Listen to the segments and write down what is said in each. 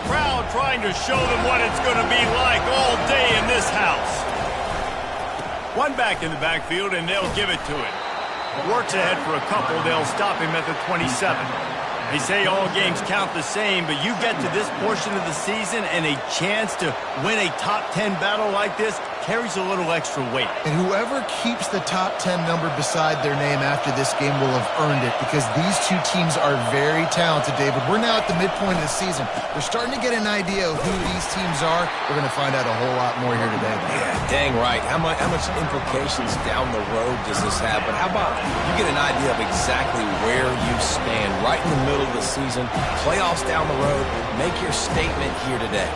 crowd trying to show them what it's going to be like all day in this house. One back in the backfield, and they'll give it to him. Works ahead for a couple. They'll stop him at the 27. They say all games count the same, but you get to this portion of the season and a chance to win a top 10 battle like this carries a little extra weight. And whoever keeps the top 10 number beside their name after this game will have earned it, because these two teams are very talented, David. We're now at the midpoint of the season. We're starting to get an idea of who these teams are. We're going to find out a whole lot more here today. Yeah, dang right. How much implications down the road does this have? But how about you get an idea of exactly where you stand right in the middle of the season, playoffs down the road, make your statement here today.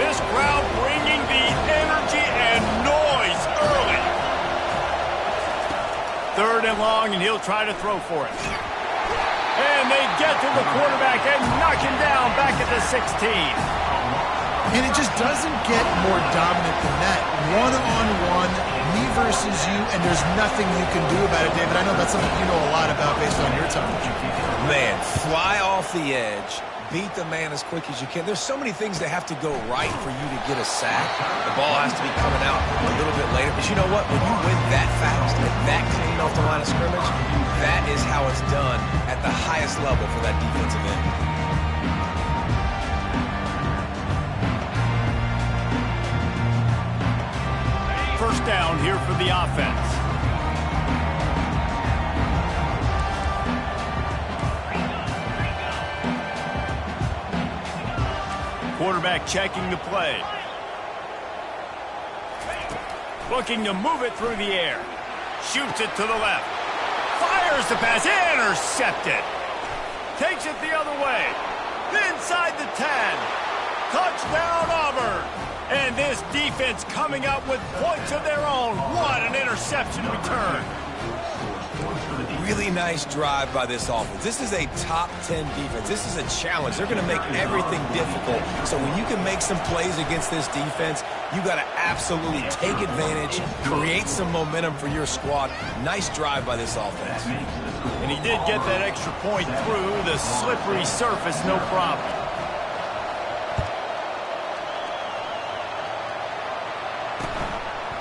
This crowd bringing the energy and noise early. 3rd and long, and he'll try to throw for it. And they get to the quarterback and knock him down back at the 16. And it just doesn't get more dominant than that. One-on-one, me versus you, and there's nothing you can do about it, David. I know that's something you know a lot about based on your time at UP. Man, fly off the edge, beat the man as quick as you can. There's so many things that have to go right for you to get a sack. The ball has to be coming out a little bit later. But you know what? When you win that fast and that clean off the line of scrimmage, that is how it's done at the highest level for that defensive end. First down here for the offense. Quarterback checking the play. Looking to move it through the air. Shoots it to the left. Fires the pass. Intercepted. Takes it the other way. Inside the 10. Touchdown Auburn. And this defense coming up with points of their own. What an interception return. Really nice drive by this offense. This is a top 10 defense. This is a challenge. They're going to make everything difficult. So when you can make some plays against this defense, you got to absolutely take advantage, create some momentum for your squad. Nice drive by this offense. And he did get that extra point through the slippery surface, no problem.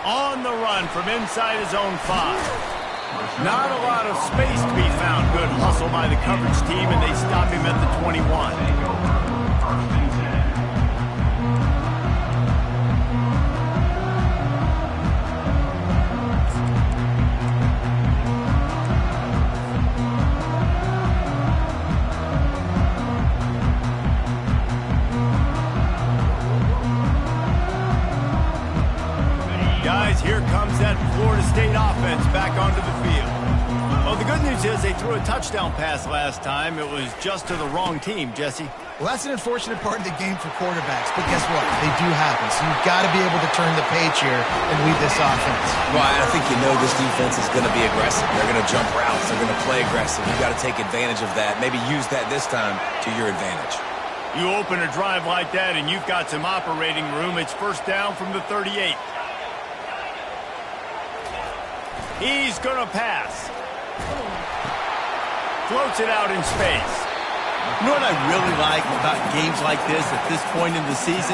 On the run from inside his own 5. Not a lot of space to be found. Good hustle by the coverage team, and they stop him at the 21. Guys, here comes that Florida State offense back onto the field. Well, the good news is they threw a touchdown pass last time. It was just to the wrong team, Jesse. Well, that's an unfortunate part of the game for quarterbacks, but guess what? They do happen, so you've got to be able to turn the page here and lead this offense. Well, I think you know this defense is going to be aggressive. They're going to jump routes. They're going to play aggressive. You've got to take advantage of that. Maybe use that this time to your advantage. You open a drive like that, and you've got some operating room. It's first down from the 38. He's going to pass. Floats it out in space. You know what I really like about games like this at this point in the season?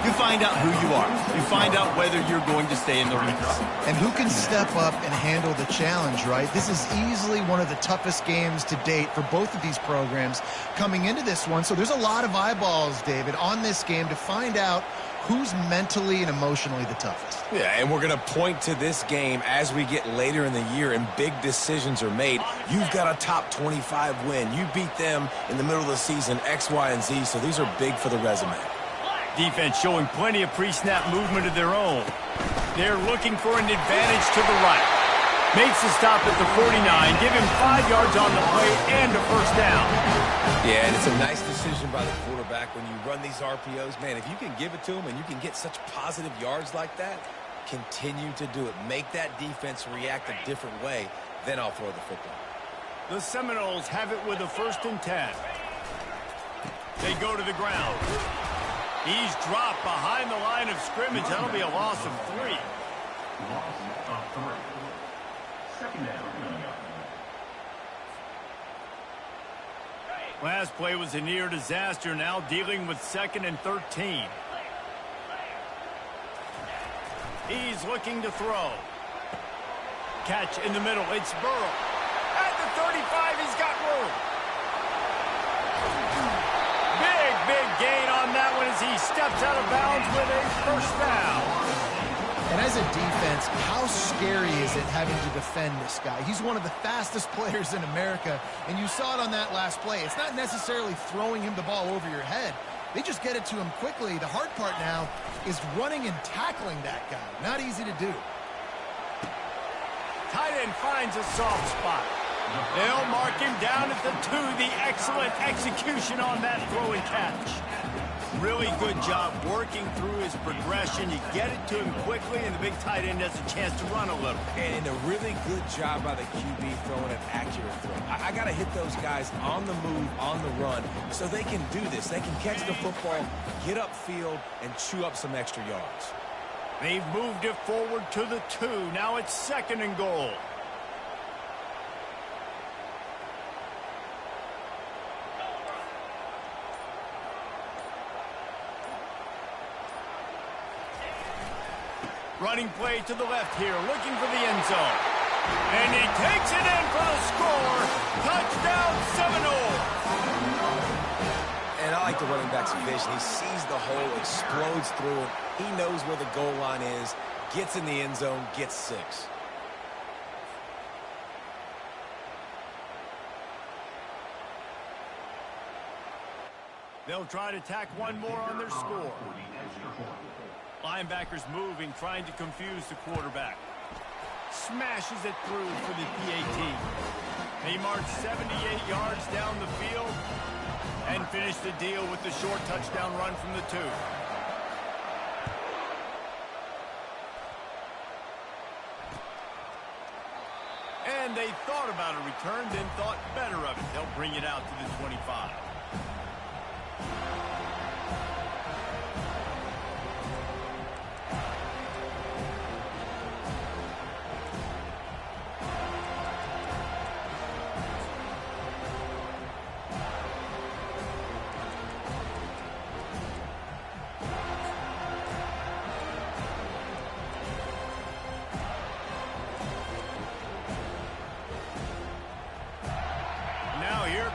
You find out who you are. You find out whether you're going to stay in the race. And who can step up and handle the challenge, right? This is easily one of the toughest games to date for both of these programs coming into this one. So there's a lot of eyeballs, David, on this game to find out who's mentally and emotionally the toughest. Yeah, and we're going to point to this game as we get later in the year and big decisions are made. You've got a top 25 win. You beat them in the middle of the season, X, Y, and Z, so these are big for the resume. Defense showing plenty of pre-snap movement of their own. They're looking for an advantage to the right. Makes the stop at the 49. Give him 5 yards on the play and a first down. Yeah, and it's a nice decision by the quarterback when you run these RPOs. Man, if you can give it to him and you can get such positive yards like that, continue to do it. Make that defense react a different way, then I'll throw the football. The Seminoles have it with a 1st and 10. They go to the ground. He's dropped behind the line of scrimmage. That'll be a loss of 3. Loss of 3. 2nd down. 2nd Last play was a near disaster, now dealing with 2nd and 13. He's looking to throw. Catch in the middle, it's Burrow. At the 35, he's got room. Big gain on that one as he steps out of bounds with a first down. And as a defense, how scary is it having to defend this guy? He's one of the fastest players in America, and you saw it on that last play. It's not necessarily throwing him the ball over your head. They just get it to him quickly. The hard part now is running and tackling that guy. Not easy to do. Tight end finds a soft spot. They'll mark him down at the 2. The excellent execution on that throw and catch. Really good job working through his progression. You get it to him quickly, and the big tight end has a chance to run a little. And a really good job by the QB throwing an accurate throw. I got to hit those guys on the move, on the run, so they can do this. They can catch the football, get upfield, and chew up some extra yards. They've moved it forward to the 2. Now it's 2nd and goal. Running play to the left here, looking for the end zone. And he takes it in for the score. Touchdown, Seminole. And I like the running back's vision. He sees the hole, explodes through it. He knows where the goal line is, gets in the end zone, gets 6. They'll try to tack one more on their score. Linebackers moving, trying to confuse the quarterback. Smashes it through for the PAT. They march 78 yards down the field and finish the deal with the short touchdown run from the 2. And they thought about a return, then thought better of it. They'll bring it out to the 25.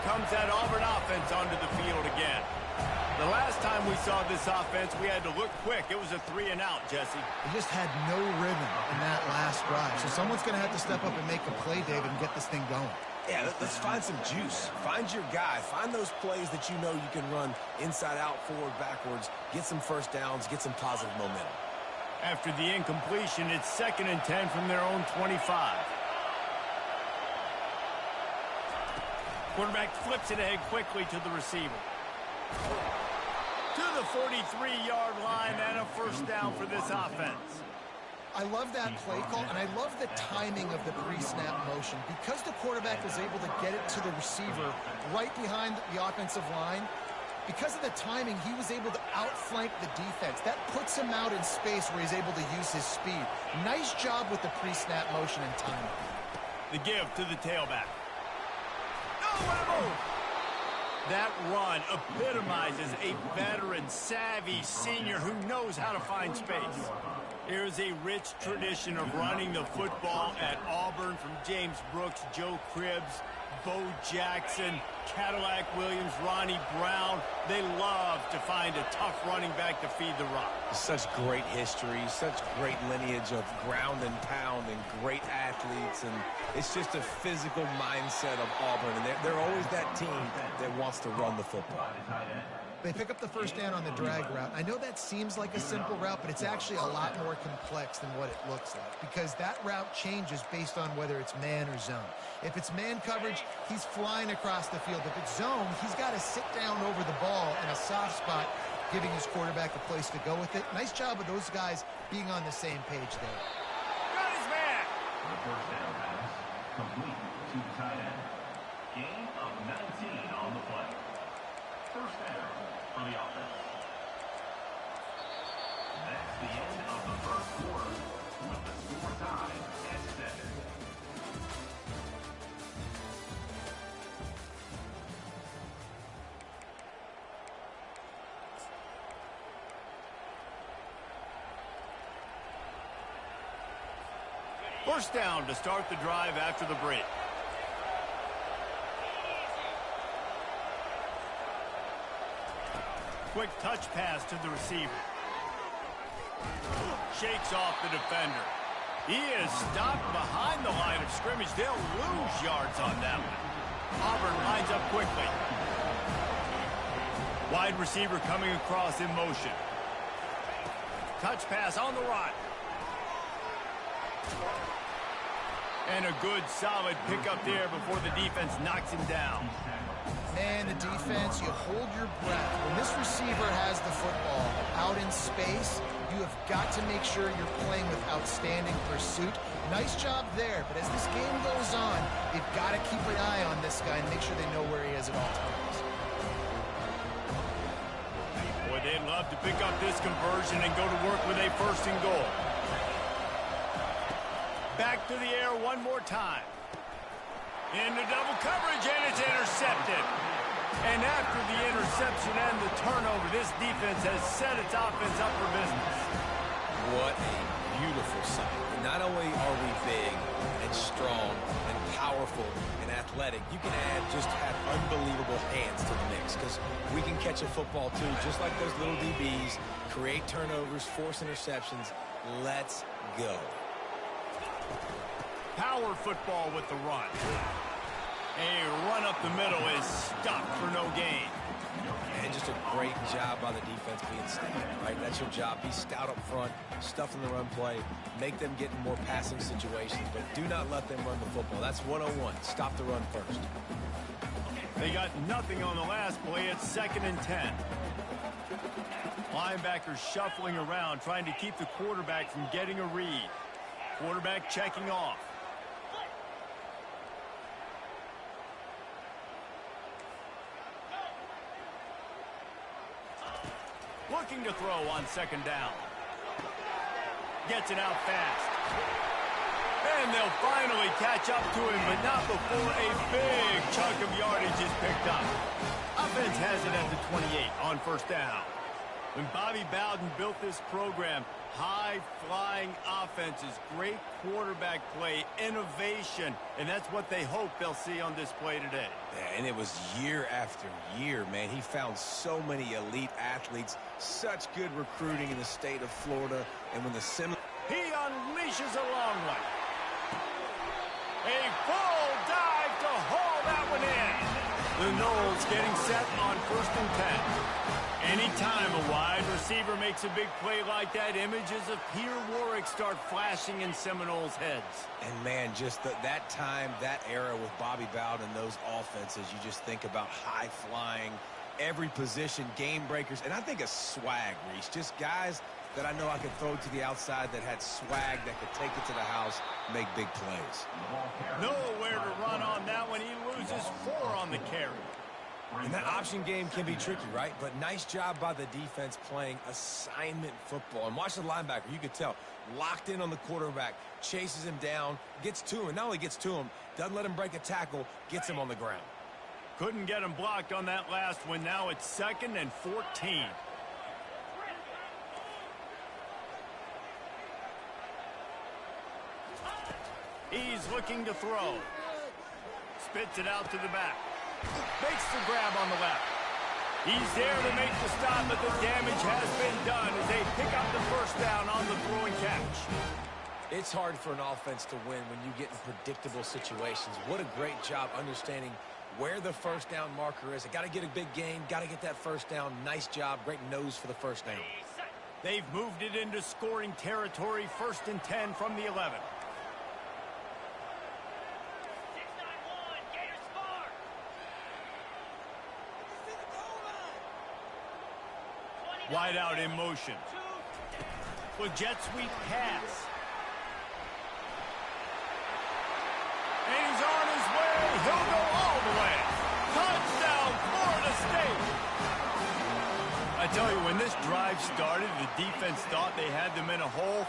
Comes that Auburn offense onto the field again. The last time we saw this offense, we had to look quick. It was a 3 and out, Jesse. They just had no rhythm in that last drive. So someone's going to have to step up and make a play, David, and get this thing going. Yeah, let's find some juice. Find your guy. Find those plays that you know you can run inside out, forward, backwards. Get some first downs. Get some positive momentum. After the incompletion, it's 2nd and 10 from their own 25. Quarterback flips it ahead quickly to the receiver. To the 43-yard line and a first down for this offense. I love that play call, and I love the timing of the pre-snap motion. Because the quarterback was able to get it to the receiver right behind the offensive line, because of the timing, he was able to outflank the defense. That puts him out in space where he's able to use his speed. Nice job with the pre-snap motion and timing. The give to the tailback. That run epitomizes a veteran, savvy senior who knows how to find space. There's a rich tradition of running the football at Auburn from James Brooks, Joe Cribbs, Bo Jackson, Cadillac Williams, Ronnie Brown. They love to find a tough running back to feed the rock. Such great history, such great lineage of ground and pound and great athletes. And it's just a physical mindset of Auburn. And they're always that team that wants to run the football. They pick up the first down on the drag route. I know that seems like a simple route, but it's actually a lot more complex than what it looks like because that route changes based on whether it's man or zone. If it's man coverage, he's flying across the field. If it's zone, he's got to sit down over the ball in a soft spot, giving his quarterback a place to go with it. Nice job of those guys being on the same page there. Got his man. The first down pass, complete to the tight end. Gain of 19 on the play. First down for the offense. That's the end of the first quarter with the score tied at 7. First down to start the drive after the break. Quick touch pass to the receiver. Shakes off the defender. He is stopped behind the line of scrimmage. They'll lose yards on that one. Auburn lines up quickly. Wide receiver coming across in motion. Touch pass on the run. And a good, solid pickup there before the defense knocks him down. Man, the defense, you hold your breath. When this receiver has the football out in space, you have got to make sure you're playing with outstanding pursuit. Nice job there, but as this game goes on, you've got to keep an eye on this guy and make sure they know where he is at all times. Boy, they'd love to pick up this conversion and go to work with a first and goal. Back to the air one more time. Into double coverage, and it's intercepted. And after the interception and the turnover, this defense has set its offense up for business. What a beautiful sight. And not only are we big and strong and powerful and athletic, you can just have unbelievable hands to the mix because we can catch a football too, just like those little DBs, create turnovers, force interceptions. Let's go. Power football with the run. A run up the middle is stopped for no gain. And just a great job by the defense being stout, right? That's your job. Be stout up front, stuff in the run play, make them get in more passing situations, but do not let them run the football. That's 101. Stop the run first. They got nothing on the last play. It's 2nd and 10. Linebackers shuffling around, trying to keep the quarterback from getting a read. Quarterback checking off. Looking to throw on 2nd down. Gets it out fast. And they'll finally catch up to him, but not before a big chunk of yardage is picked up. Offense has it at the 28 on 1st down. When Bobby Bowden built this program, high-flying offenses, great quarterback play, innovation, and that's what they hope they'll see on display today. Yeah, and it was year after year, man. He found so many elite athletes, such good recruiting in the state of Florida, and when the he unleashes a long one. A full dive to haul that one in. The Noles getting set on 1st and 10. Anytime a wide receiver makes a big play like that, images of Peter Warwick start flashing in Seminoles' heads. And, man, just that time, that era with Bobby Bowden and those offenses, you just think about high-flying, every position, game breakers, and I think a swag, Reese. Just guys that I know I could throw to the outside that had swag that could take it to the house, make big plays. Nowhere to run on that one. He loses 4 on the carry. And that option game can be tricky, right? But nice job by the defense playing assignment football. And watch the linebacker. You could tell. Locked in on the quarterback. Chases him down. Gets to him. Not only gets to him, doesn't let him break a tackle. Gets him on the ground. Couldn't get him blocked on that last one. Now it's 2nd and 14. He's looking to throw. Spits it out to the back. Makes the grab on the left. He's there to make the stop, but the damage has been done as they pick up the 1st down on the throwing catch. It's hard for an offense to win when you get in predictable situations. What a great job understanding where the 1st down marker is. I got to get a big gain, got to get that 1st down. Nice job, great nose for the 1st down. They've moved it into scoring territory, 1st and 10 from the 11. Wide out in motion. With jet sweep pass. And he's on his way. He'll go all the way. Touchdown, Florida State. I tell you, when this drive started, the defense thought they had them in a hole.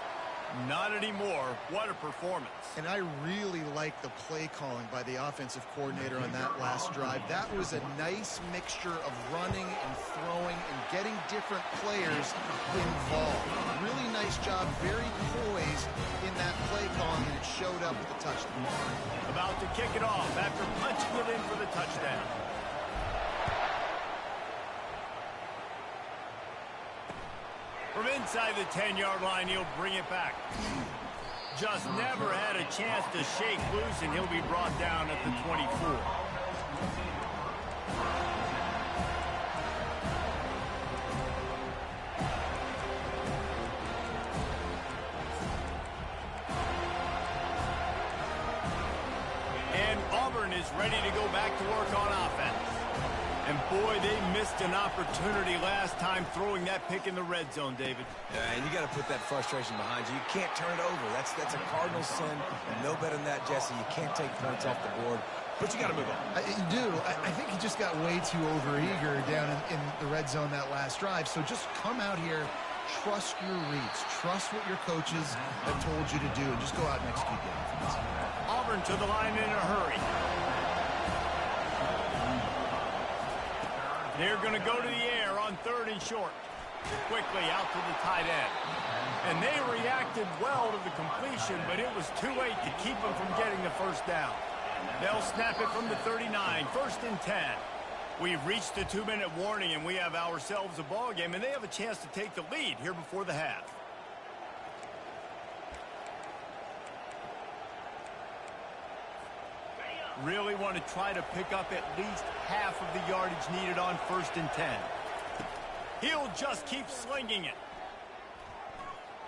Not anymore. What a performance. And I really like the play calling by the offensive coordinator on that last drive. That was a nice mixture of running and throwing and getting different players involved. Really nice job, very poised in that play calling, and it showed. showed up with the touchdown. About to kick it off after punching it in for the touchdown. From inside the 10-yard line, he'll bring it back. Just never had a chance to shake loose, and he'll be brought down at the 24. And Auburn is ready to go back to work on offense. And boy, they missed an opportunity last time throwing that pick in the red zone, David. Yeah, and you got to put that frustration behind you. You can't turn it over. That's a cardinal sin. And no better than that, Jesse. You can't take points off the board, but you got to move on. You do. I think he just got way too overeager down in the red zone that last drive. So just come out here, trust your reads, trust what your coaches have told you to do, and just go out and execute the offense. Auburn to the line in a hurry. They're going to go to the air on 3rd and short. Quickly out to the tight end. And they reacted well to the completion, but it was too late to keep them from getting the first down. They'll snap it from the 39, 1st and 10. We've reached the 2-minute warning, and we have ourselves a ball game, and they have a chance to take the lead here before the half. Really want to try to pick up at least half of the yardage needed on 1st and 10. He'll just keep slinging it.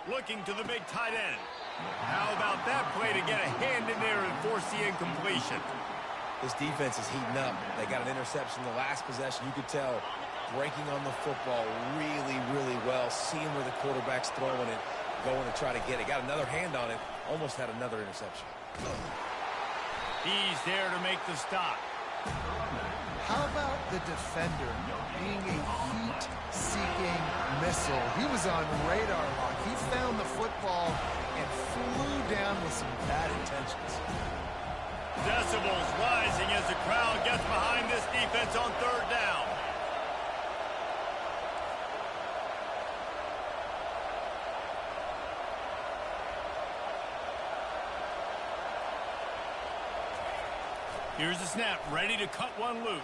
Looking to the big tight end. How about that play to get a hand in there and force the incompletion? This defense is heating up. They got an interception the last possession. You could tell breaking on the football really, really well, seeing where the quarterback's throwing it, going to try to get it. Got another hand on it, almost had another interception. He's there to make the stop. How about the defender being a heat-seeking missile? He was on radar lock. He found the football and flew down with some bad intentions. Decibels rising as the crowd gets behind this defense on 3rd down. Here's the snap, ready to cut one loose.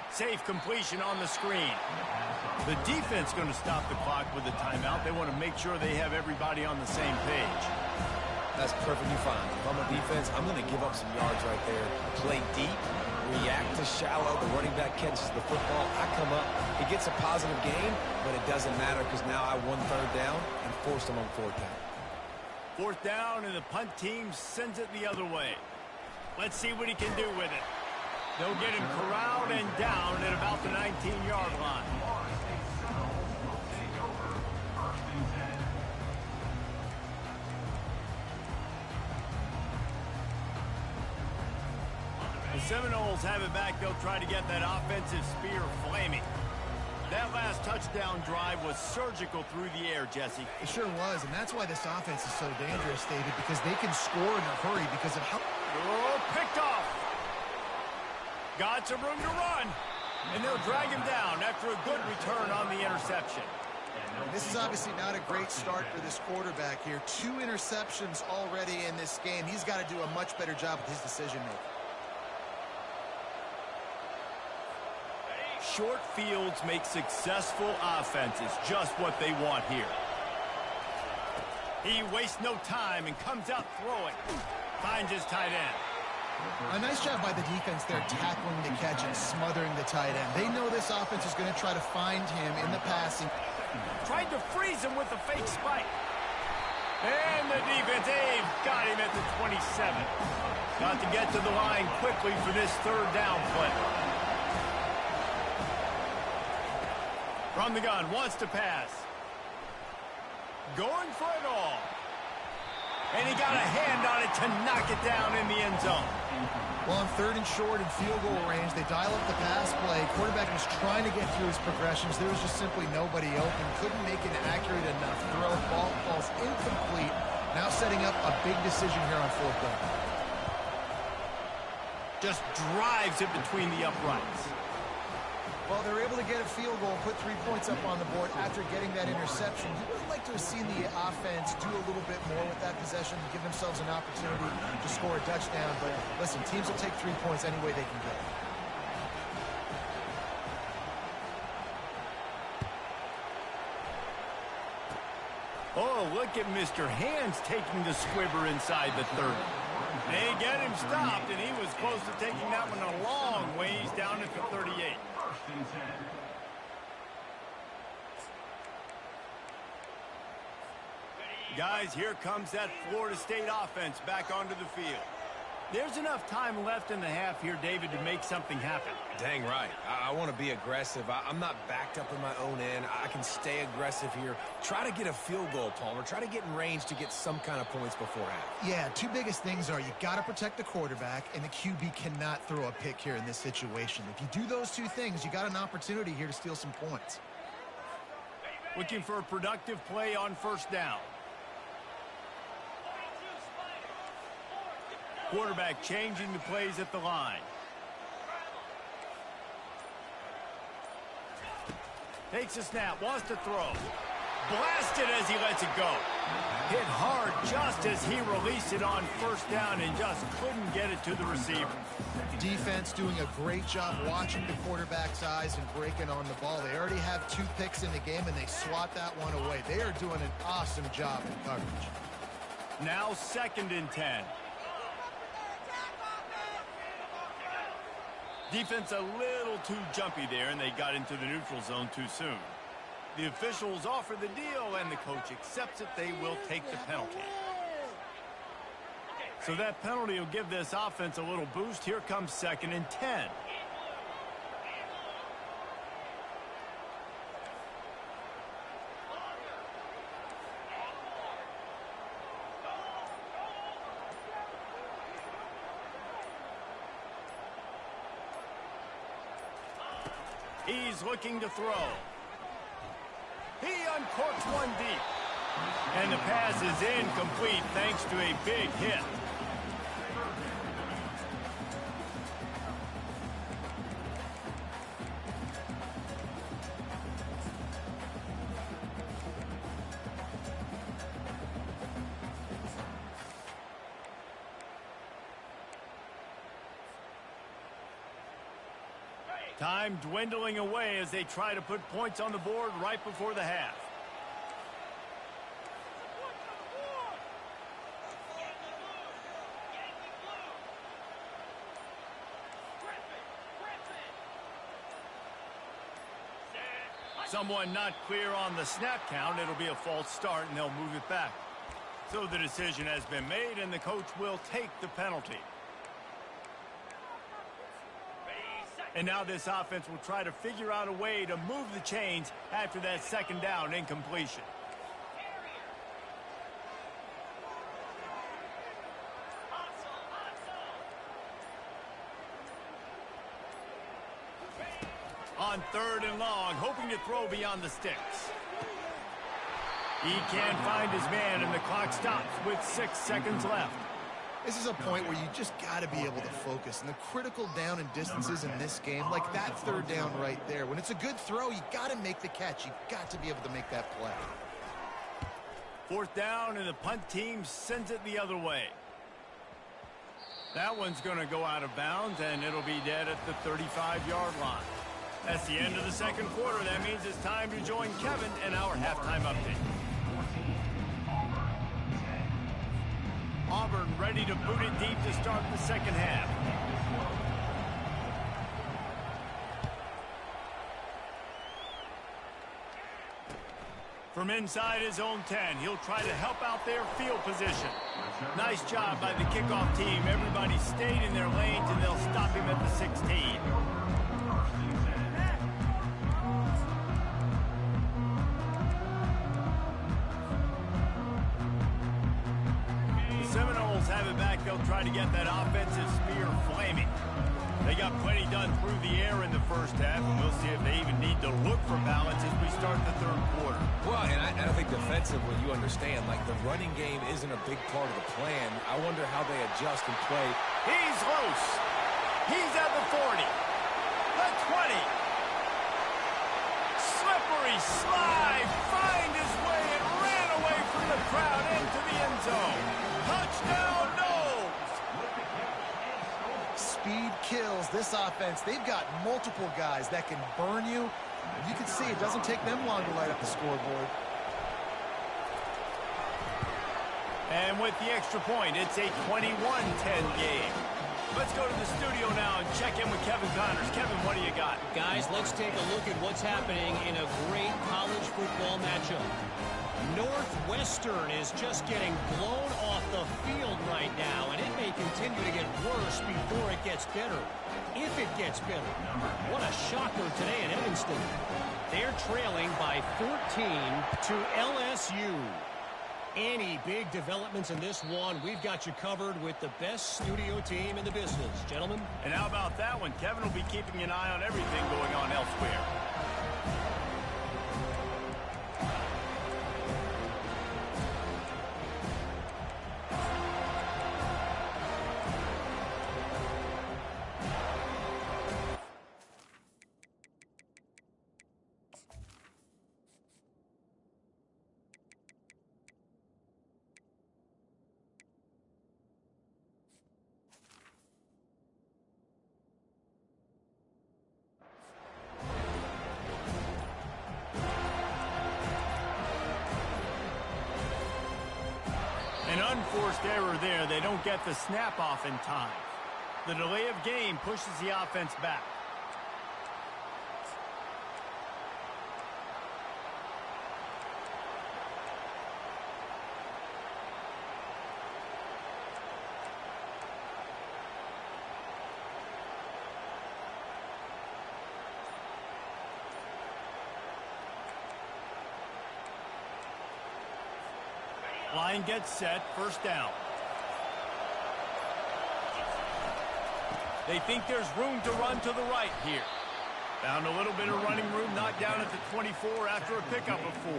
Safe completion on the screen. The defense going to stop the clock with a timeout. They want to make sure they have everybody on the same page. That's perfectly fine. If I'm a defense, I'm going to give up some yards right there. Play deep, react to shallow. The running back catches the football. I come up. He gets a positive gain, but it doesn't matter because now I won 3rd down and forced him on 4th down. 4th down, and the punt team sends it the other way. Let's see what he can do with it. They'll get him corralled and down at about the 19-yard line. The Seminoles have it back. They'll try to get that offensive spear flaming. That last touchdown drive was surgical through the air, Jesse. It sure was, and that's why this offense is so dangerous, David, because they can score in a hurry because of how... Oh, picked off. Got some room to run, and they'll drag him down after a good return on the interception. This is obviously not a great start for this quarterback here. 2 interceptions already in this game. He's got to do a much better job with his decision-making. Short fields make successful offenses just what they want here. He wastes no time and comes out throwing. Finds his tight end. A nice job by the defense there tackling the catch and smothering the tight end. They know this offense is going to try to find him in the passing. Tried to freeze him with a fake spike. And the defense, they've got him at the 27. Got to get to the line quickly for this 3rd down play. From the gun, wants to pass. Going for it all. And he got a hand on it to knock it down in the end zone. Well, on 3rd and short and field goal range, they dial up the pass play. Quarterback was trying to get through his progressions. There was just simply nobody open. Couldn't make an accurate enough throw. Ball falls incomplete. Now setting up a big decision here on 4th down. Just drives it between the uprights. Well, they're able to get a field goal, put 3 points up on the board after getting that interception. You would like to have seen the offense do a little bit more with that possession, give themselves an opportunity to score a touchdown. But listen, teams will take 3 points any way they can get it. Oh, look at Mr. Hands taking the squibber inside the 30. They get him stopped, and he was close to taking that one a long ways down at the 38. First and 10. Guys, here comes that Florida State offense back onto the field. There's enough time left in the half here, David, to make something happen. Dang right. I want to be aggressive. I'm not backed up in my own end. I can stay aggressive here. Try to get a field goal, Palmer. Try to get in range to get some kind of points before half. Yeah, two biggest things are you got to protect the quarterback, and the QB cannot throw a pick here in this situation. If you do those two things, you got an opportunity here to steal some points. Looking for a productive play on first down. Quarterback changing the plays at the line. Takes a snap, wants to throw. Blasted as he lets it go. Hit hard just as he released it on first down and just couldn't get it to the receiver. Defense doing a great job watching the quarterback's eyes and breaking on the ball. They already have 2 picks in the game, and they swat that one away. They are doing an awesome job in coverage. Now 2nd and 10. Defense a little too jumpy there, and they got into the neutral zone too soon. The officials offer the deal, and the coach accepts it. They will take the penalty. So that penalty will give this offense a little boost. Here comes 2nd and 10. He's looking to throw. He uncorks one deep. And the pass is incomplete thanks to a big hit. Time dwindling away as they try to put points on the board right before the half. Someone not clear on the snap count. It'll be a false start, and they'll move it back. So the decision has been made, and the coach will take the penalty. And now this offense will try to figure out a way to move the chains after that 2nd down incompletion. On 3rd and long, hoping to throw beyond the sticks. He can't find his man, and the clock stops with 6 seconds left. This is a point where you just got to be able to focus. And the critical down and distances in this game, like that 3rd down right there. When it's a good throw, you got to make the catch. You got to be able to make that play. 4th down, and the punt team sends it the other way. That one's going to go out of bounds, and it'll be dead at the 35-yard line. That's the end of the 2nd quarter. That means it's time to join Kevin in our halftime update. Auburn ready to boot it deep to start the 2nd half. From inside his own 10, he'll try to help out their field position. Nice job by the kickoff team. Everybody stayed in their lanes, and they'll stop him at the 16. Seminoles have it back. They'll try to get that offensive spear flaming. They got plenty done through the air in the 1st half, and we'll see if they even need to look for balance as we start the 3rd quarter. Well, and I think defensively, you understand, like the running game isn't a big part of the plan. I wonder how they adjust and play. He's loose. He's at the 40, the 20, he slide, find his way, and ran away from the crowd into the end zone. Touchdown, Noles! Speed kills this offense. They've got multiple guys that can burn you. You can see it doesn't take them long to light up the scoreboard. And with the extra point, it's a 21-10 game. Let's go to the studio now and check in with Kevin Connors. Kevin, what do you got? Guys, let's take a look at what's happening in a great college football matchup. Northwestern is just getting blown off the field right now, and it may continue to get worse before it gets better. If it gets better. What a shocker today in Evanston. They're trailing by 14 to LSU. Any big developments in this one, we've got you covered with the best studio team in the business, gentlemen. And how about that one? Kevin will be keeping an eye on everything going on elsewhere. An unforced error there. They don't get the snap off in time. The delay of game pushes the offense back. Line gets set, first down. They think there's room to run to the right here. Found a little bit of running room, knocked down at the 24 after a pickup of 4.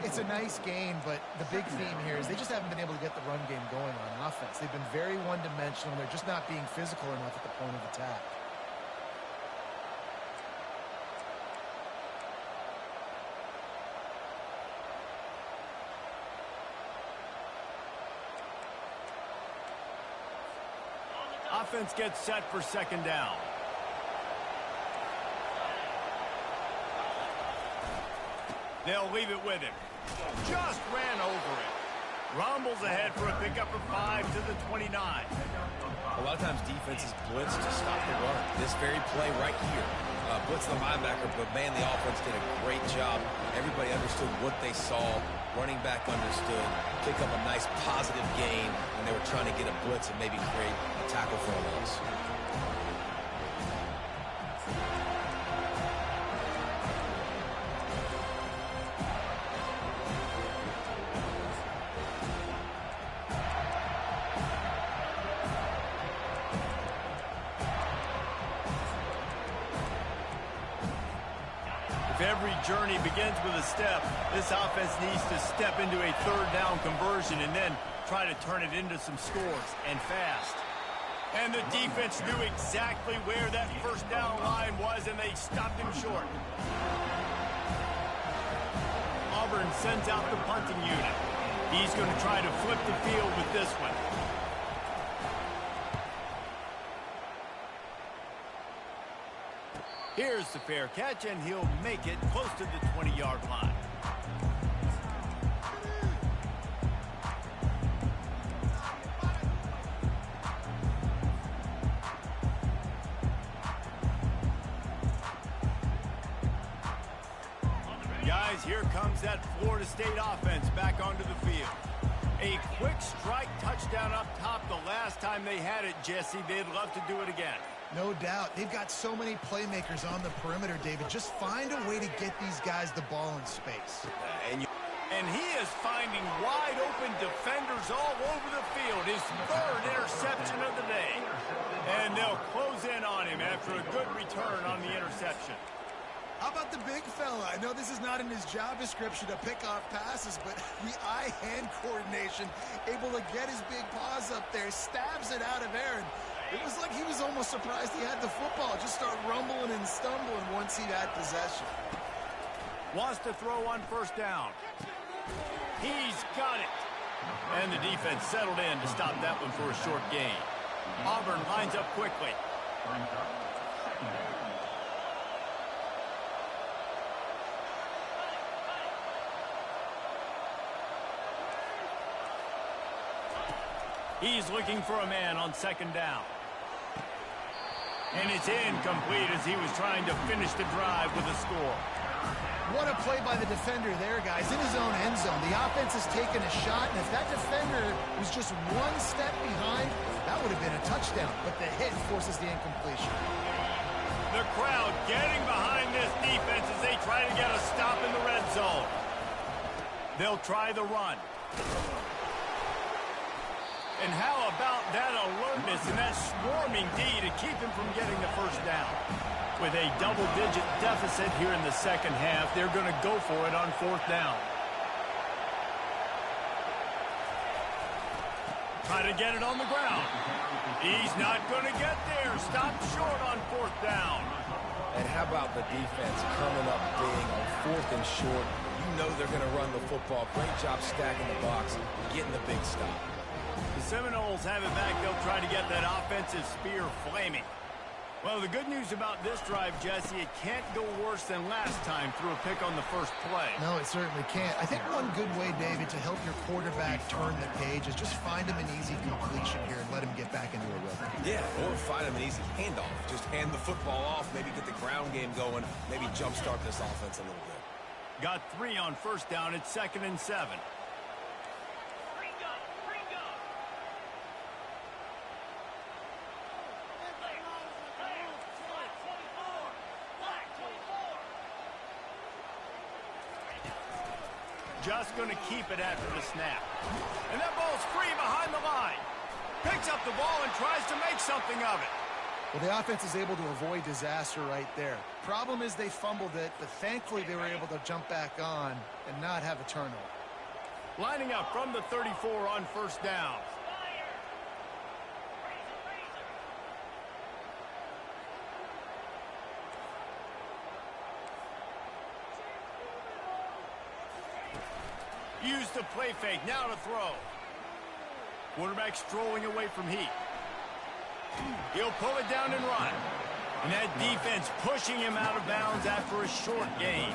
It's a nice gain, but the big theme here is they just haven't been able to get the run game going on offense. They've been very one-dimensional. They're just not being physical enough at the point of attack. Offense gets set for second down. They'll leave it with him. Just ran over it. Rumbles ahead for a pickup of 5 to the 29. A lot of times defenses blitz to stop the run. This very play right here, blitz the linebacker, but man, the offense did a great job. Everybody understood what they saw. Running back understood. Pick up a nice positive gain when they were trying to get a blitz and maybe create a tackle for a loss. Every journey begins with a step. This offense needs to step into a third down conversion and then try to turn it into some scores, and fast. And the defense knew exactly where that first down line was, and they stopped him short. Auburn sends out the punting unit. He's going to try to flip the field with this one. Here's the fair catch, and he'll make it close to the 20-yard line. Guys, here comes that Florida State offense back onto the field. A quick strike touchdown up top the last time they had it, Jesse. They'd love to do it again. No doubt. They've got so many playmakers on the perimeter, David. Just find a way to get these guys the ball in space. And he is finding wide-open defenders all over the field. His third interception of the day. And they'll close in on him after a good return on the interception. How about the big fella? I know this is not in his job description to pick off passes, but the eye-hand coordination, able to get his big paws up there, stabs it out of air. It was like he was almost surprised he had the football. Just start rumbling and stumbling once he had possession. Wants to throw on first down. He's got it. And the defense settled in to stop that one for a short gain. Auburn lines up quickly. He's looking for a man on second down. And it's incomplete as he was trying to finish the drive with a score. What a play by the defender there, guys, in his own end zone. The offense has taken a shot, and if that defender was just one step behind, that would have been a touchdown. But the hit forces the incompletion. The crowd getting behind this defense as they try to get a stop in the red zone. They'll try the run. And how about that alertness and that swarming D to keep him from getting the first down? With a double-digit deficit here in the second half, they're going to go for it on fourth down. Try to get it on the ground. He's not going to get there. Stop short on fourth down. And how about the defense coming up big on fourth and short? You know they're going to run the football. Great job stacking the box and getting the big stop. The Seminoles have it back. They'll try to get that offensive spear flaming. Well, the good news about this drive, Jesse, it can't go worse than last time through a pick on the first play. No, it certainly can't. I think one good way, David, to help your quarterback turn the page is just find him an easy completion here and let him get back into a rhythm. Yeah, or find him an easy handoff. Just hand the football off, maybe get the ground game going, maybe jumpstart this offense a little bit. Got 3 on first down. It's 2nd and 7. Just going to keep it after the snap. And that ball's free behind the line. Picks up the ball and tries to make something of it. Well, the offense is able to avoid disaster right there. Problem is they fumbled it, but thankfully they were able to jump back on and not have a turnover. Lining up from the 34 on first down. Use the play fake, now to throw. Quarterback strolling away from heat. He'll pull it down and run. And that defense pushing him out of bounds after a short gain.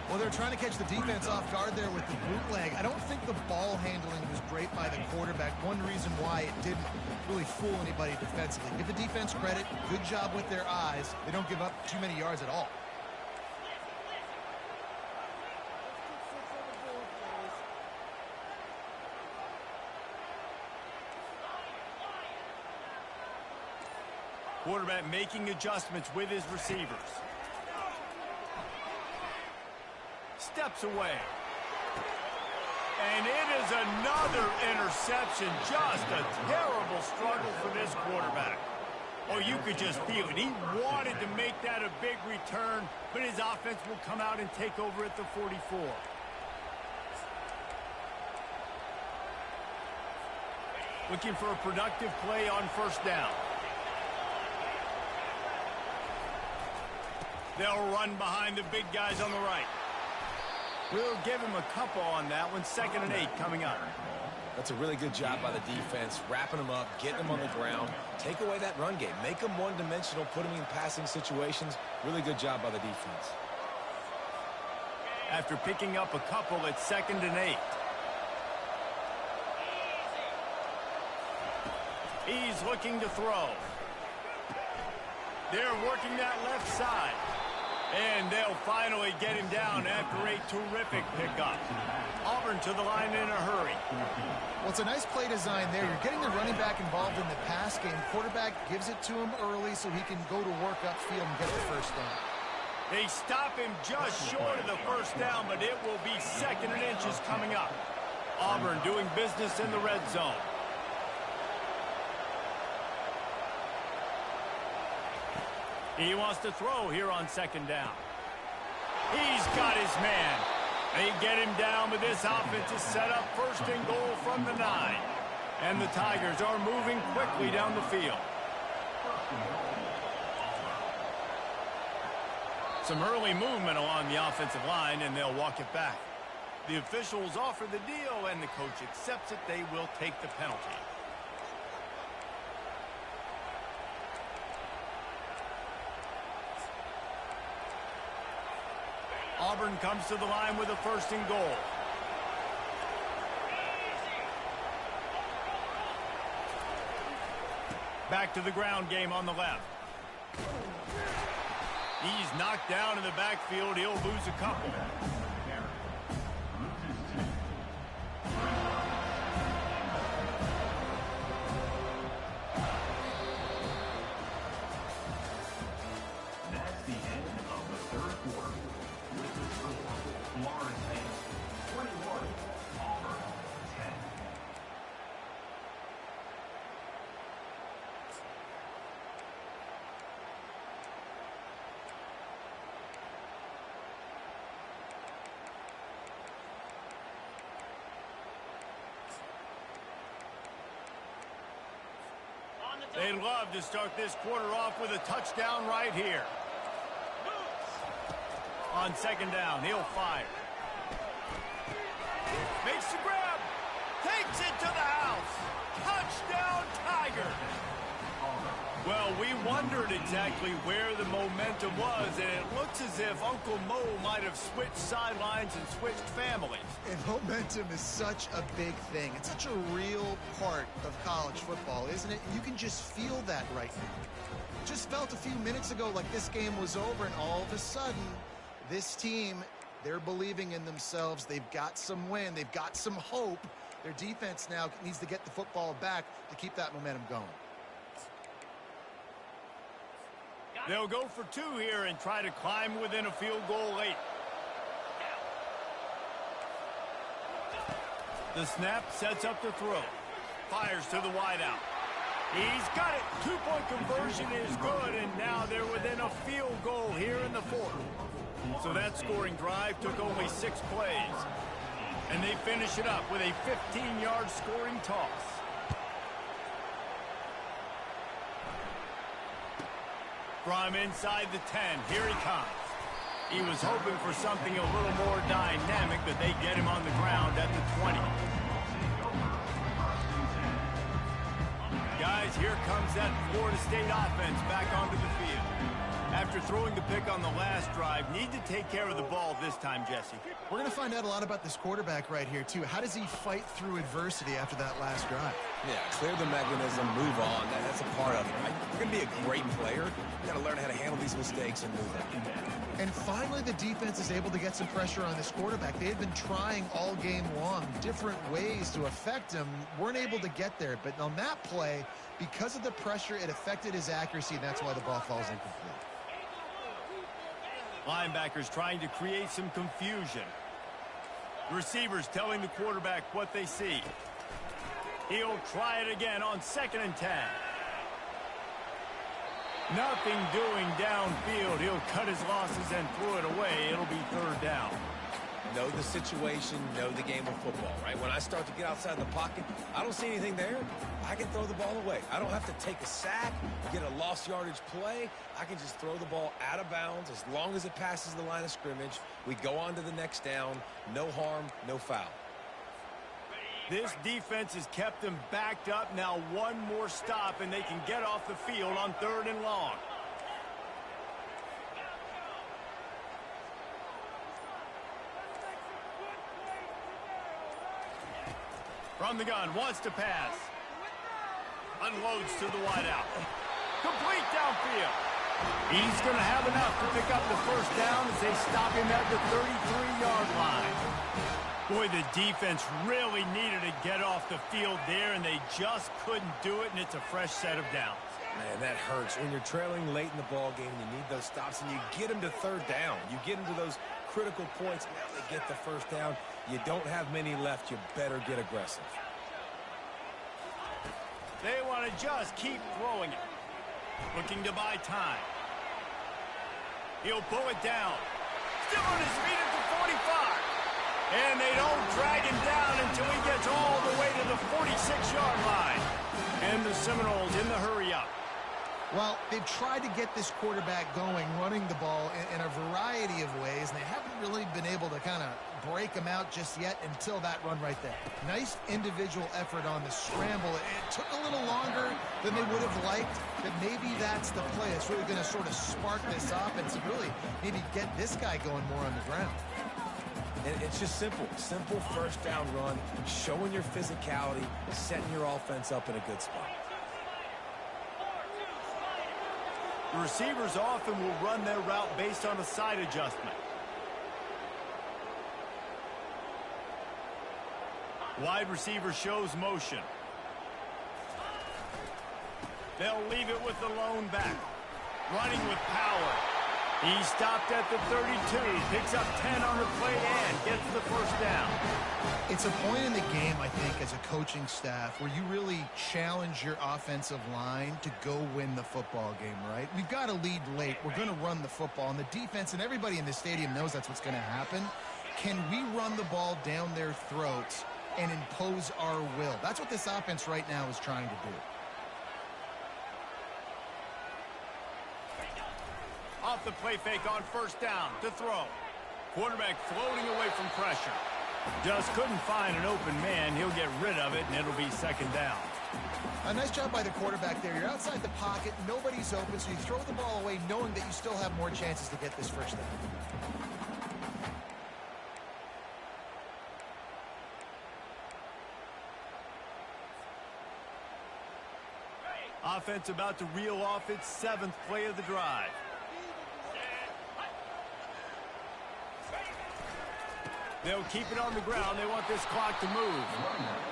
Well, they're trying to catch the defense off guard there with the bootleg. I don't think the ball handling was great by the quarterback. One reason why it didn't really fool anybody defensively. Give the defense credit. Good job with their eyes. They don't give up too many yards at all. Quarterback making adjustments with his receivers. Steps away. And it is another interception. Just a terrible struggle for this quarterback. Oh, you could just feel it. He wanted to make that a big return, but his offense will come out and take over at the 44. Looking for a productive play on first down. They'll run behind the big guys on the right. We'll give him a couple on that one. 2nd and 8 coming up. That's a really good job by the defense, wrapping them up, getting them on the ground. Take away that run game. Make them one-dimensional, put them in passing situations. Really good job by the defense. After picking up a couple, it's 2nd and 8. He's looking to throw. They're working that left side. And they'll finally get him down after a terrific pickup. Auburn to the line in a hurry. Well, it's a nice play design there. You're getting the running back involved in the pass game. Quarterback gives it to him early so he can go to work upfield and get the first down. They stop him just short of the first down, but it will be 2nd and inches coming up. Auburn doing business in the red zone. He wants to throw here on 2nd down. He's got his man. They get him down, but this offense is set up 1st and goal from the 9. And the Tigers are moving quickly down the field. Some early movement along the offensive line, and they'll walk it back. The officials offer the deal, and the coach accepts it. They will take the penalty. Auburn comes to the line with a 1st and goal. Back to the ground game on the left. He's knocked down in the backfield. He'll lose a couple. That's the end of the 3rd quarter. With the score, Florida State 21, Auburn 10. They'd love to start this quarter off with a touchdown right here. On 2nd down, he'll fire. Makes the grab. Takes it to the house. Touchdown, Tiger. Well, we wondered exactly where the momentum was, and it looks as if Uncle Mo might have switched sidelines and switched families. And momentum is such a big thing. It's such a real part of college football, isn't it? You can just feel that right now. Just felt a few minutes ago like this game was over, and all of a sudden, this team, they're believing in themselves. They've got some wind. They've got some hope. Their defense now needs to get the football back to keep that momentum going. They'll go for 2 here and try to climb within a field goal late. The snap sets up the throw. Fires to the wideout. He's got it. 2-point conversion is good, and now they're within a field goal here in the 4th. So that scoring drive took only 6 plays. And they finish it up with a 15-yard scoring toss. From inside the 10, here he comes. He was hoping for something a little more dynamic, but they get him on the ground at the 20. Guys, here comes that Florida State offense back onto the field. After throwing the pick on the last drive, need to take care of the ball this time, Jesse. We're going to find out a lot about this quarterback right here, too. How does he fight through adversity after that last drive? Yeah, clear the mechanism, move on. That's a part of it, right? You're going to be a great player. You got to learn how to handle these mistakes and move on. And finally, the defense is able to get some pressure on this quarterback. They had been trying all game long different ways to affect him. Weren't able to get there. But on that play, because of the pressure, it affected his accuracy, and that's why the ball falls incomplete. Linebackers trying to create some confusion. The receivers telling the quarterback what they see. He'll try it again on 2nd and 10. Nothing doing downfield. He'll cut his losses and throw it away. It'll be 3rd down. Know the situation, know the game of football, right? When I start to get outside the pocket, I don't see anything there. I can throw the ball away. I don't have to take a sack, get a lost yardage play. I can just throw the ball out of bounds as long as it passes the line of scrimmage. We go on to the next down. No harm, no foul. This defense has kept them backed up. Now one more stop, and they can get off the field on 3rd and long. From the gun, wants to pass. Unloads to the wideout. Complete downfield. He's going to have enough to pick up the 1st down as they stop him at the 33-yard line. Boy, the defense really needed to get off the field there, and they just couldn't do it, and it's a fresh set of downs. Man, that hurts. When you're trailing late in the ball game, you need those stops, and you get them to 3rd down. You get them to those critical points. Now they get the 1st down. You don't have many left. You better get aggressive. They want to just keep throwing it. Looking to buy time. He'll pull it down. Still on his feet at the 45. And they don't drag him down until he gets all the way to the 46-yard line. And the Seminoles in the hurry up. Well, they've tried to get this quarterback going, running the ball in a variety of ways, and they haven't really been able to kind of break him out just yet until that run right there. Nice individual effort on the scramble. It took a little longer than they would have liked, but maybe that's the play. It's really going to sort of spark this offense and really maybe get this guy going more on the ground. And it's just simple. Simple first down run, showing your physicality, setting your offense up in a good spot. The receivers often will run their route based on a side adjustment. Wide receiver shows motion. They'll leave it with the lone back. Running with power. He stopped at the 32, picks up 10 on the play and gets the first down. It's a point in the game, I think, as a coaching staff where you really challenge your offensive line to go win the football game, right? We've got to lead late. We're going to run the football. And the defense and everybody in the stadium knows that's what's going to happen. Can we run the ball down their throats and impose our will? That's what this offense right now is trying to do. Off the play fake on first down to throw. Quarterback floating away from pressure. Just couldn't find an open man. He'll get rid of it, and it'll be second down. A nice job by the quarterback there. You're outside the pocket. Nobody's open, so you throw the ball away knowing that you still have more chances to get this first down. Offense about to reel off its 7th play of the drive. They'll keep it on the ground. They want this clock to move.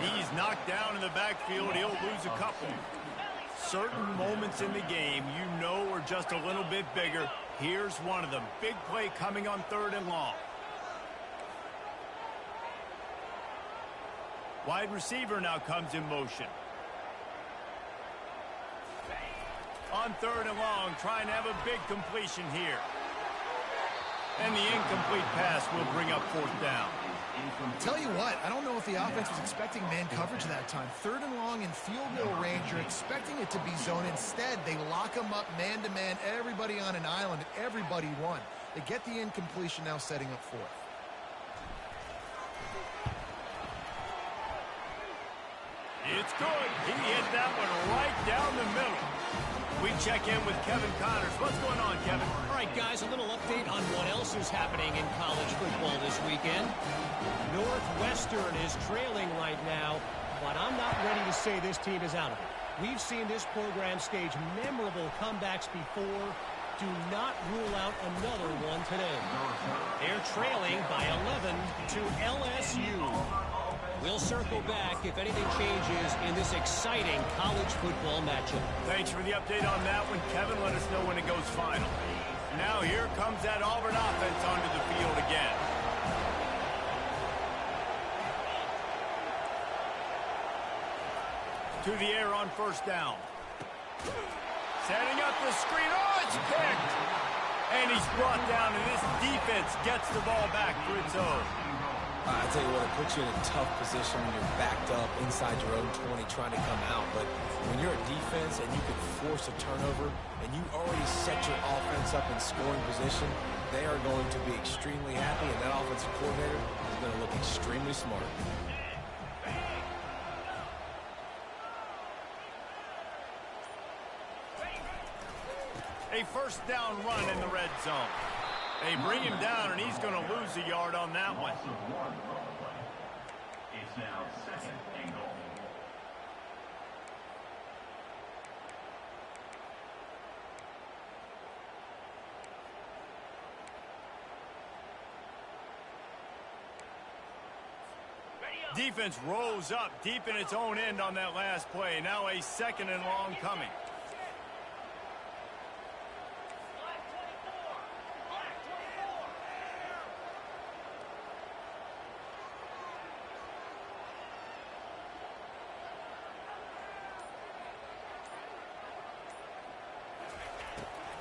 He's knocked down in the backfield. He'll lose a couple. Certain moments in the game you know are just a little bit bigger. Here's one of them. Big play coming on 3rd and long. Wide receiver now comes in motion. On 3rd and long, trying to have a big completion here. And the incomplete pass will bring up 4th down. Tell you what, I don't know if the offense was expecting man coverage that time. 3rd and long in field goal range, you're expecting it to be zone. Instead, they lock them up man-to-man, everybody on an island, and everybody won. They get the incompletion, now setting up 4th. It's good. He hit that one right down the middle. We check in with Kevin Connors. What's going on, Kevin? All right, guys, a little update on what else is happening in college football this weekend. Northwestern is trailing right now, but I'm not ready to say this team is out of it. We've seen this program stage memorable comebacks before. Do not rule out another one today. They're trailing by 11 to LSU. We'll circle back if anything changes in this exciting college football matchup. Thanks for the update on that one, Kevin. Let us know when it goes final. Now here comes that Auburn offense onto the field again. To the air on first down. Setting up the screen. Oh, it's picked! And he's brought down, and this defense gets the ball back for its own. I tell you what, it puts you in a tough position when you're backed up inside your own 20 trying to come out. But when you're a defense and you can force a turnover and you already set your offense up in scoring position, they are going to be extremely happy, and that offensive coordinator is going to look extremely smart. A first down run in the red zone. They bring him down, and he's going to lose a yard on that one. It's now 2nd and goal. Defense rolls up deep in its own end on that last play. Now a 2nd and long coming.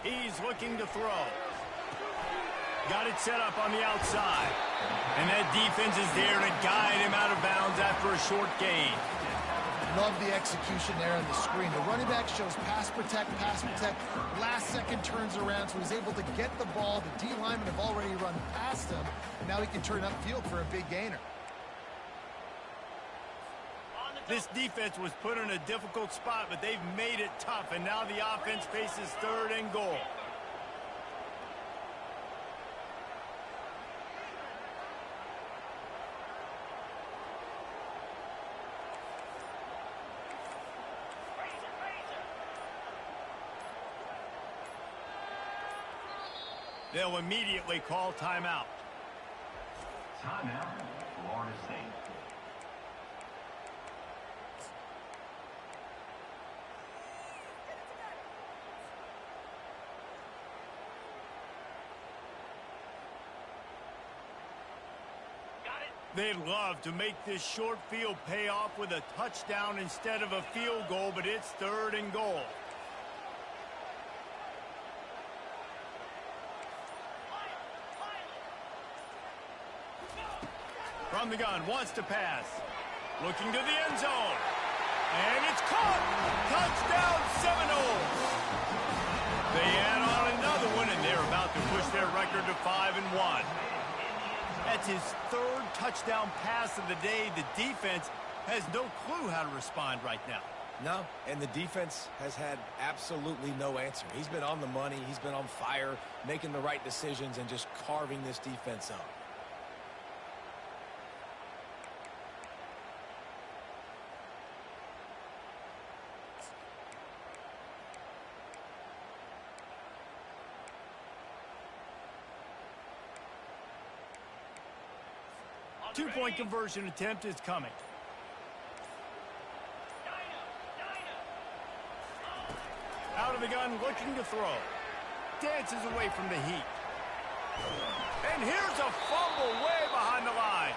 He's looking to throw. Got it set up on the outside. And that defense is there to guide him out of bounds after a short gain. Love the execution there on the screen. The running back shows pass protect, last second turns around, so he's able to get the ball. The D linemen have already run past him, and now he can turn upfield for a big gainer. This defense was put in a difficult spot, but they've made it tough, and now the offense faces 3rd and goal. They'll immediately call timeout. Timeout, Florida State. They'd love to make this short field pay off with a touchdown instead of a field goal, but it's 3rd and goal. From the gun, wants to pass. Looking to the end zone. And it's caught! Touchdown Seminoles! They add on another one, and they're about to push their record to 5-1. That's his 3rd touchdown pass of the day. The defense has no clue how to respond right now. No, and the defense has had absolutely no answer. He's been on the money. He's been on fire, making the right decisions and just carving this defense up. Two-point conversion attempt is coming. Out of the gun, looking to throw. Dances away from the heat. And here's a fumble way behind the line.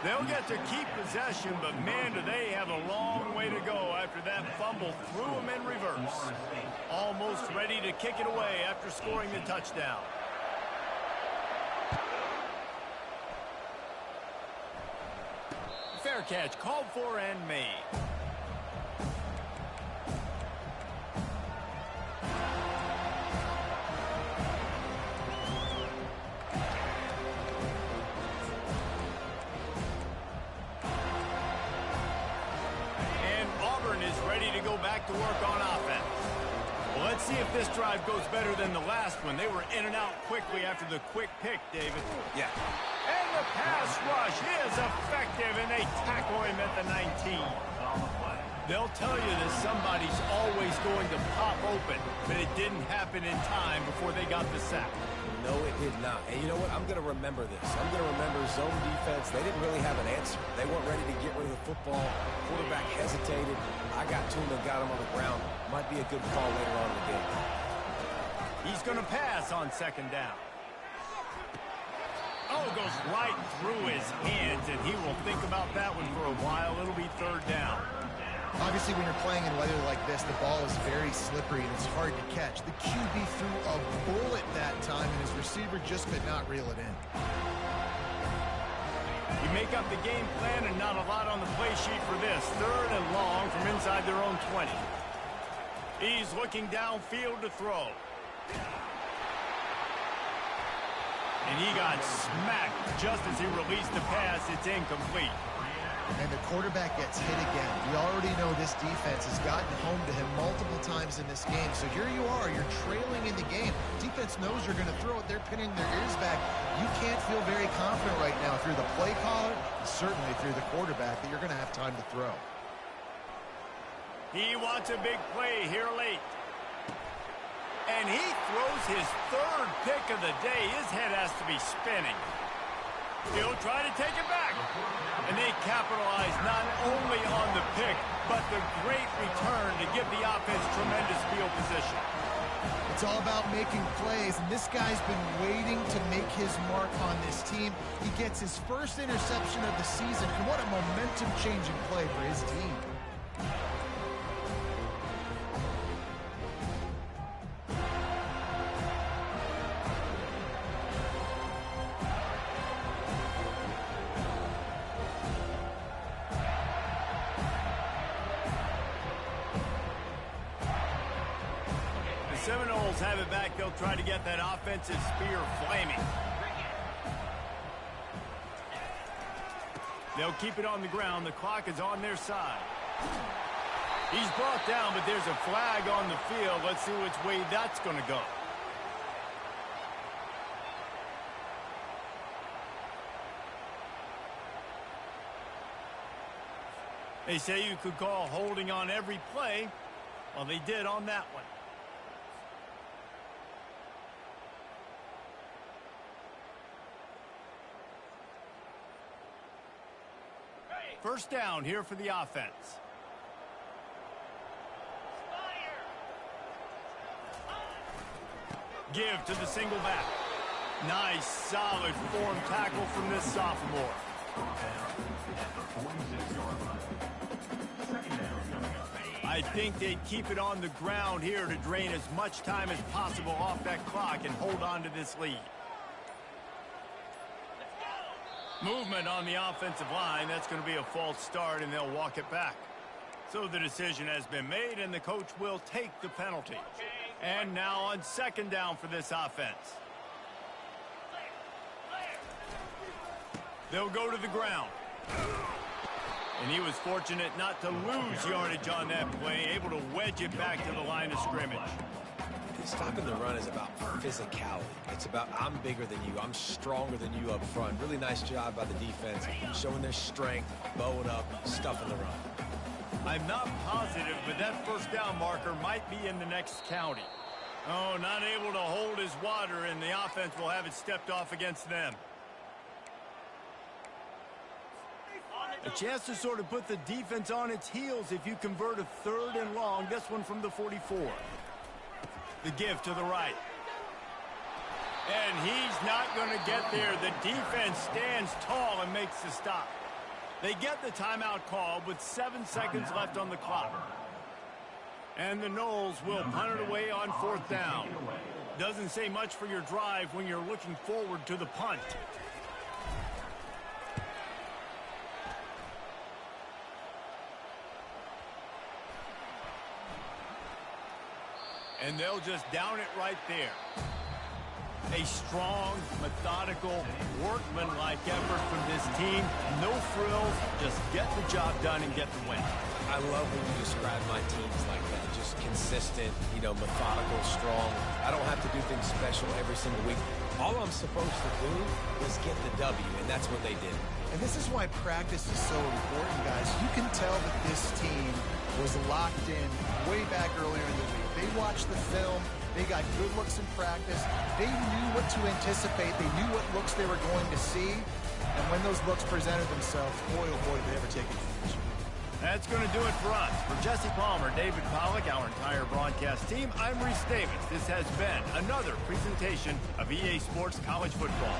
They'll get to keep possession, but man, do they have a long way to go after that fumble threw them in reverse. Almost ready to kick it away after scoring the touchdown. Fair catch, called for and made. And Auburn is ready to go back to work on offense. Well, let's see if this drive goes better than the last one. They were in and out quickly after the quick pick, David. Yeah. And the pass rush is effective, and they tackle him at the 19. They'll tell you that somebody's always going to pop open, but it didn't happen in time before they got the sack. No, it did not. And you know what? I'm going to remember this. I'm going to remember zone defense. They didn't really have an answer. They weren't ready to get rid of the football. Quarterback hesitated. I got to him and got him on the ground. Might be a good call later on in the game. He's going to pass on 2nd down. Oh, goes right through his hands, and he will think about that one for a while. It'll be 3rd down. Obviously, when you're playing in weather like this, the ball is very slippery and it's hard to catch. The QB threw a bullet that time, and his receiver just could not reel it in. You make up the game plan and not a lot on the play sheet for this. 3rd and long from inside their own 20. He's looking downfield to throw. And he got smacked just as he released the pass. It's incomplete. And the quarterback gets hit again. We already know this defense has gotten home to him multiple times in this game. So here you are, you're trailing in the game. Defense knows you're going to throw it. They're pinning their ears back. You can't feel very confident right now if you're the play caller, and certainly if you're the quarterback, that you're going to have time to throw. He wants a big play here late. And he throws his 3rd pick of the day. His head has to be spinning. He'll try to take it back. And they capitalize not only on the pick, but the great return to give the offense tremendous field position. It's all about making plays, and this guy's been waiting to make his mark on this team. He gets his first interception of the season, and what a momentum-changing play for his team. have it back. They'll try to get that offensive spear flaming. They'll keep it on the ground. The clock is on their side. He's brought down, but there's a flag on the field. Let's see which way that's going to go. They say you could call holding on every play. Well, they did on that one. First down here for the offense. Give to the single back. Nice, solid form tackle from this sophomore. I think they'd keep it on the ground here to drain as much time as possible off that clock and hold on to this lead. Movement on the offensive line. That's going to be a false start, and they'll walk it back. So the decision has been made, and the coach will take the penalty. And now on second down for this offense. They'll go to the ground. And he was fortunate not to lose yardage on that play, able to wedge it back to the line of scrimmage. Stopping the run is about physicality. It's about I'm bigger than you, I'm stronger than you up front. Really nice job by the defense, showing their strength, bowing up, stuffing the run. I'm not positive, but that first down marker might be in the next county. Oh, not able to hold his water, and the offense will have it stepped off against them. A chance to sort of put the defense on its heels if you convert a third and long. This one from the 44. The give to the right. And he's not going to get there. The defense stands tall and makes the stop. They get the timeout call with 7 seconds left on the clock. And the Noles will punt it away on fourth down. Doesn't say much for your drive when you're looking forward to the punt. And they'll just down it right there. A strong, methodical, workmanlike effort from this team. No frills, just get the job done and get the win. I love when you describe my teams like that. Just consistent, methodical, strong. I don't have to do things special every single week. All I'm supposed to do is get the W, and that's what they did. And this is why practice is so important, guys. You can tell that this team was locked in way back earlier in the week. They watched the film. They got good looks in practice. They knew what to anticipate. They knew what looks they were going to see. And when those looks presented themselves, boy, oh boy, did they ever take advantage. That's going to do it for us. For Jesse Palmer, David Pollack, our entire broadcast team, I'm Reese Davis. This has been another presentation of EA Sports College Football.